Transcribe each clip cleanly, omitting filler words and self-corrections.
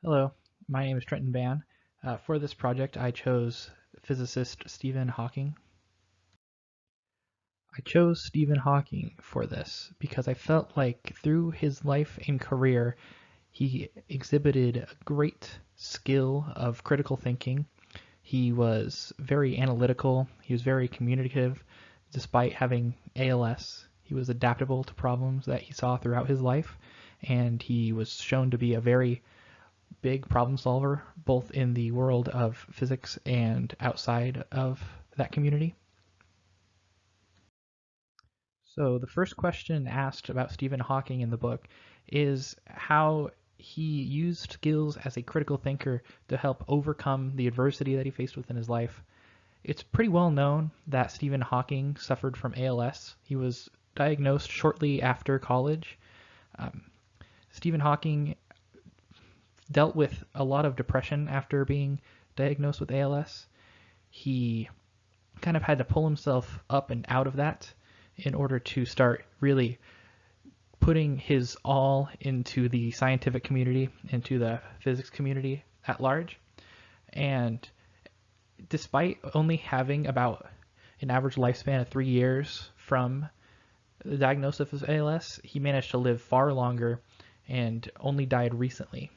Hello, my name is Trenton Ban. For this project, I chose physicist Stephen Hawking. I chose Stephen Hawking for this because I felt like through his life and career, he exhibited a great skill of critical thinking. He was very analytical, he was very communicative despite having ALS. He was adaptable to problems that he saw throughout his life, and he was shown to be a very big problem solver, both in the world of physics and outside of that community. So, the first question asked about Stephen Hawking in the book is how he used skills as a critical thinker to help overcome the adversity that he faced within his life. It's pretty well known that Stephen Hawking suffered from ALS. He was diagnosed shortly after college. Um, Stephen Hawking dealt with a lot of depression after being diagnosed with ALS. He kind of had to pull himself up and out of that in order to start really putting his all into the scientific community, into the physics community at large. And despite only having about an average lifespan of 3 years from the diagnosis of ALS, he managed to live far longer and only died recently.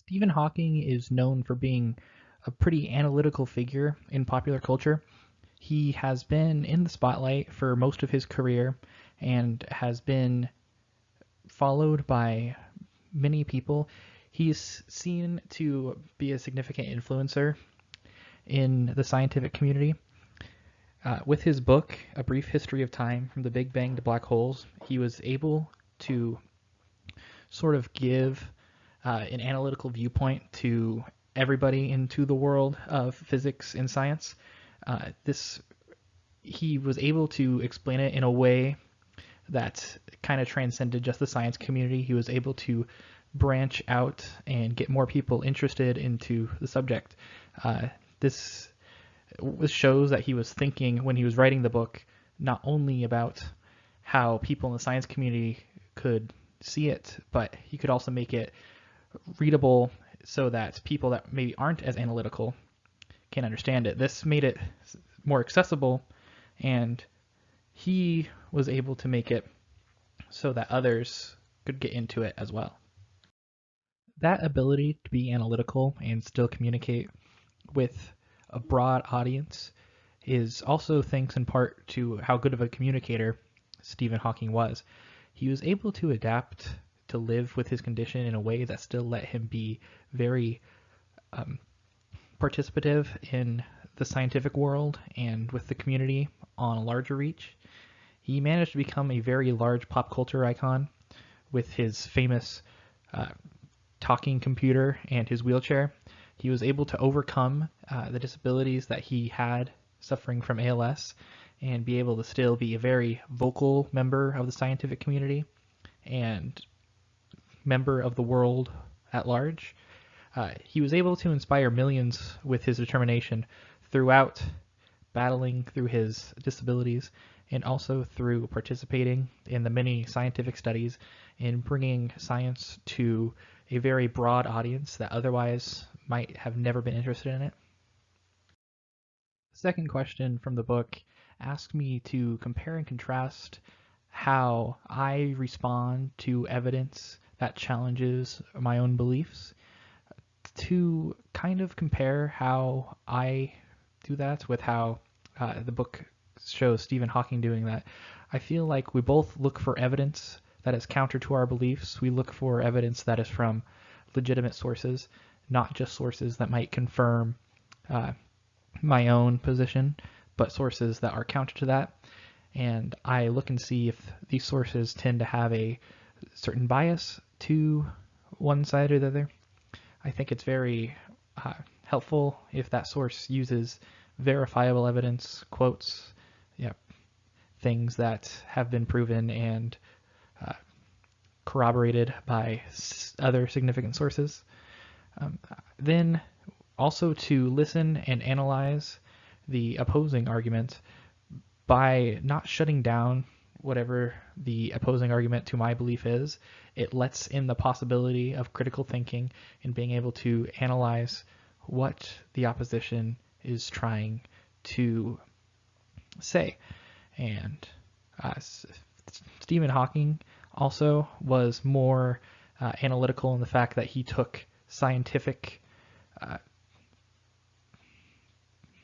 Stephen Hawking is known for being a pretty analytical figure in popular culture. He has been in the spotlight for most of his career and has been followed by many people. He's seen to be a significant influencer in the scientific community. With his book, A Brief History of Time from the Big Bang to Black Holes, he was able to sort of give an analytical viewpoint to everybody into the world of physics and science. This he was able to explain it in a way that kind of transcended just the science community. He was able to branch out and get more people interested into the subject. This shows that he was thinking when he was writing the book not only about how people in the science community could see it, but he could also make it readable so that people that maybe aren't as analytical can understand it. This made it more accessible, and he was able to make it so that others could get into it as well. That ability to be analytical and still communicate with a broad audience is also thanks in part to how good of a communicator Stephen Hawking was. He was able to adapt to live with his condition in a way that still let him be very um, participative in the scientific world and with the community on a larger reach. He managed to become a very large pop culture icon with his famous uh, talking computer and his wheelchair. He was able to overcome the disabilities that he had suffering from ALS and be able to still be a very vocal member of the scientific community and member of the world at large. He was able to inspire millions with his determination throughout battling through his disabilities and also through participating in the many scientific studies and bringing science to a very broad audience that otherwise might have never been interested in it. The second question from the book asked me to compare and contrast how I respond to evidence that challenges my own beliefs, to kind of compare how I do that with how the book shows Stephen Hawking doing that. I feel like we both look for evidence that is counter to our beliefs. We look for evidence that is from legitimate sources, not just sources that might confirm uh, my own position, but sources that are counter to that. And I look and see if these sources tend to have a certain bias to one side or the other. I think it's very helpful if that source uses verifiable evidence, quotes, yeah, things that have been proven and uh, corroborated by other significant sources. Then also to listen and analyze the opposing argument by not shutting down whatever the opposing argument to my belief is, it lets in the possibility of critical thinking and being able to analyze what the opposition is trying to say. And Stephen Hawking also was more analytical in the fact that he took scientific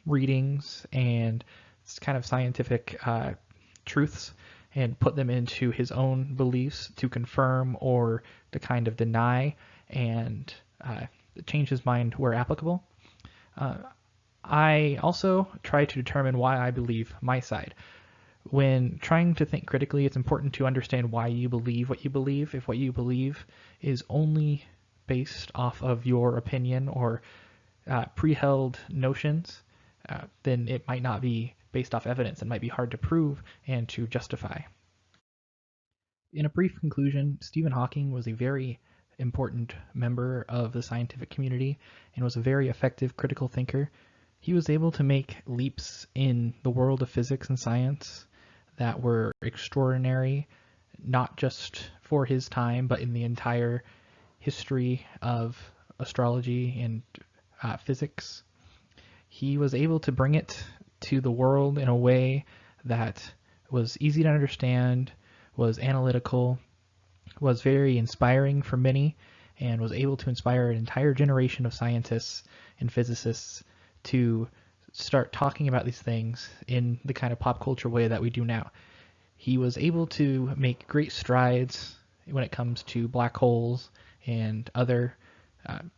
readings and kind of scientific truths and put them into his own beliefs to confirm or to kind of deny and change his mind where applicable. I also try to determine why I believe my side. When trying to think critically, it's important to understand why you believe what you believe. If what you believe is only based off of your opinion or pre-held notions, then it might not be based off evidence. It might be hard to prove and to justify. In a brief conclusion, Stephen Hawking was a very important member of the scientific community and was a very effective critical thinker. He was able to make leaps in the world of physics and science that were extraordinary, not just for his time, but in the entire history of astrology and physics. He was able to bring it to the world in a way that was easy to understand, was analytical, was very inspiring for many, and was able to inspire an entire generation of scientists and physicists to start talking about these things in the kind of pop culture way that we do now. He was able to make great strides when it comes to black holes and other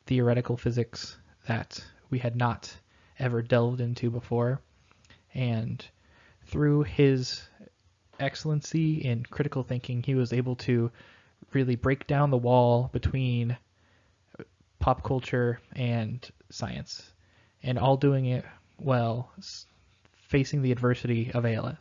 theoretical physics that we had not ever delved into before. And through his excellency in critical thinking, he was able to really break down the wall between pop culture and science, and all doing it while facing the adversity of ALS.